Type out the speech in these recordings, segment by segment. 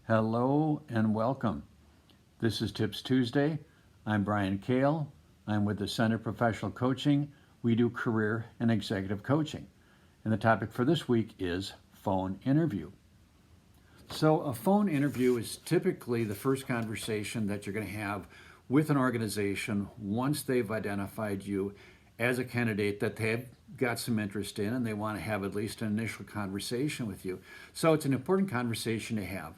Hello and welcome. This is Tips Tuesday. I'm Brian Kale. I'm with the Center of Professional Coaching. We do career and executive coaching. And the topic for this week is phone interview. So, a phone interview is typically the first conversation that you're going to have with an organization once they've identified you as a candidate that they've got some interest in and they want to have at least an initial conversation with you. So, it's an important conversation to have.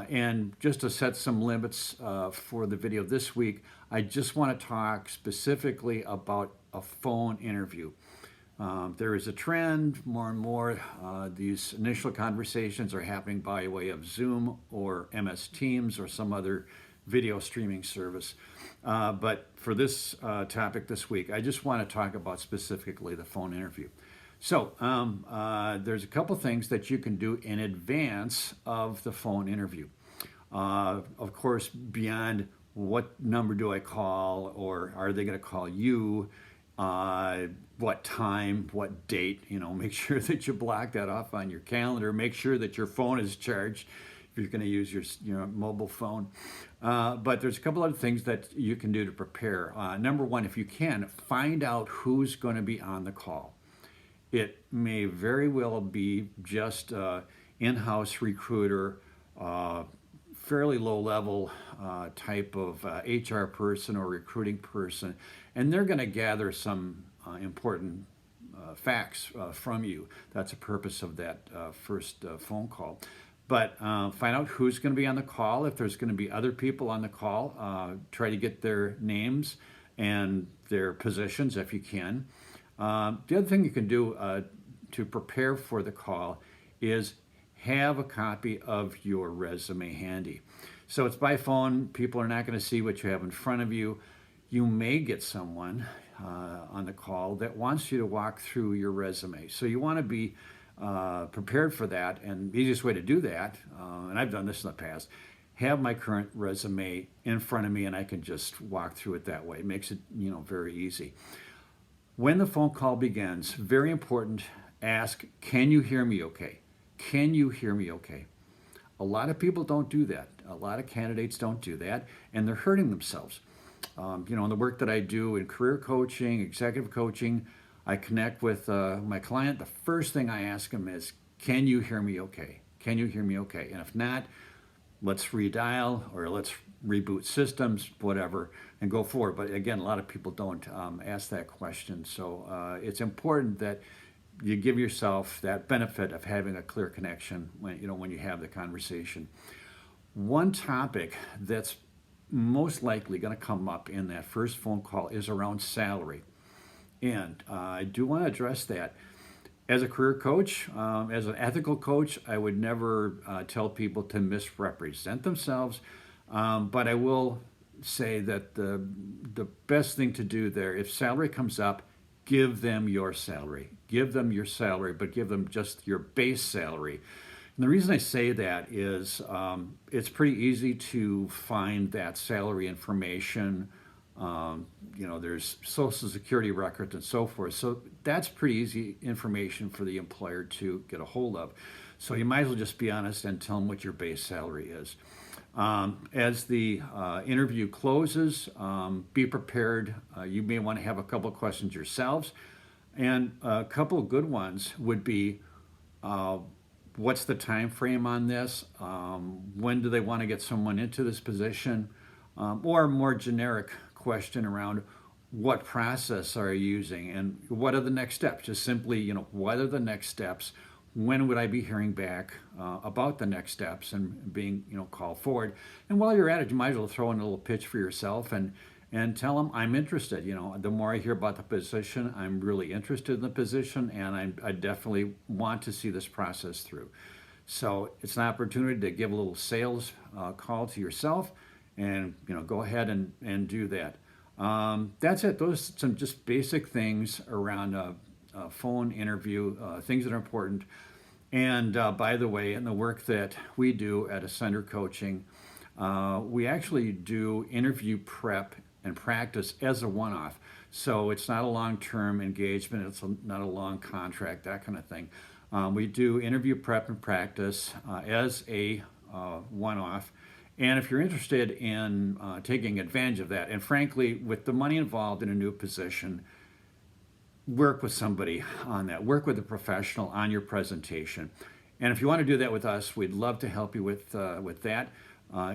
And just to set some limits for the video this week, I just want to talk specifically about a phone interview. There is a trend, more and more, these initial conversations are happening by way of Zoom or MS Teams or some other video streaming service. But for this topic this week, I just want to talk about specifically the phone interview. So there's a couple things that you can do in advance of the phone interview. Of course, beyond what number do I call, or are they going to call you, what time, what date, make sure that you block that off on your calendar. Make sure that your phone is charged if you're going to use your mobile phone. But there's a couple other things that you can do to prepare. Number one, if you can, find out who's going to be on the call. It may very well be just in-house recruiter, fairly low-level type of HR person or recruiting person, and they're going to gather some important facts from you. That's the purpose of that first phone call. But find out who's going to be on the call. If there's going to be other people on the call, try to get their names and their positions if you can. The other thing you can do to prepare for the call is have a copy of your resume handy. So it's by phone. People are not going to see what you have in front of you. You may get someone on the call that wants you to walk through your resume. So you want to be prepared for that. And the easiest way to do that, and I've done this in the past, have my current resume in front of me and I can just walk through it that way. It makes it very easy. When the phone call begins, very important, ask, can you hear me okay? Can you hear me okay? A lot of people don't do that. A lot of candidates don't do that, and they're hurting themselves. In the work that I do in career coaching, executive coaching, I connect with my client. The first thing I ask them is, can you hear me okay? Can you hear me okay? And if not, let's redial or let's reboot systems, whatever, and go forward. But again, a lot of people don't ask that question. So it's important that you give yourself that benefit of having a clear connection when you have the conversation. One topic that's most likely going to come up in that first phone call is around salary. And I do want to address that. As a career coach, as an ethical coach, I would never tell people to misrepresent themselves. But I will say that the best thing to do there, if salary comes up, give them your salary. Give them your salary, but give them just your base salary. And the reason I say that is it's pretty easy to find that salary information. There's Social Security records and so forth. So that's pretty easy information for the employer to get a hold of. So you might as well just be honest and tell them what your base salary is. As the interview closes, be prepared. You may want to have a couple of questions yourselves. And a couple of good ones would be, what's the time frame on this? When do they want to get someone into this position? Or a more generic question around what process are you using and what are the next steps? Just simply, what are the next steps? When would I be hearing back about the next steps and being, called forward? And while you're at it, you might as well throw in a little pitch for yourself and tell them I'm interested. The more I hear about the position, I'm really interested in the position, and I definitely want to see this process through. So it's an opportunity to give a little sales call to yourself, and go ahead and do that. That's it. Those are some just basic things around a phone interview, things that are important. And by the way, in the work that we do at Ascender Coaching, we actually do interview prep and practice as a one-off. So it's not a long-term engagement, it's not a long contract, that kind of thing. We do interview prep and practice as a one-off. And if you're interested in taking advantage of that, and frankly, with the money involved in a new position, work with somebody on that. Work with a professional on your presentation. And if you want to do that with us, we'd love to help you with that.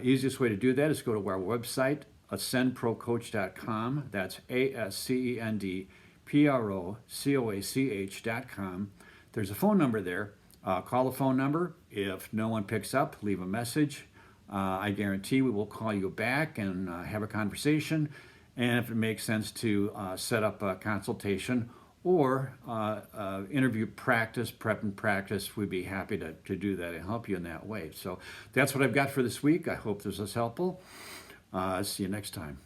Easiest way to do that is go to our website, ascendprocoach.com. That's ASCENDPROCOACH.com. There's a phone number there. Call the phone number. If no one picks up, leave a message. I guarantee we will call you back and have a conversation. And if it makes sense to set up a consultation or interview practice, prep and practice, we'd be happy to do that and help you in that way. So that's what I've got for this week. I hope this was helpful. See you next time.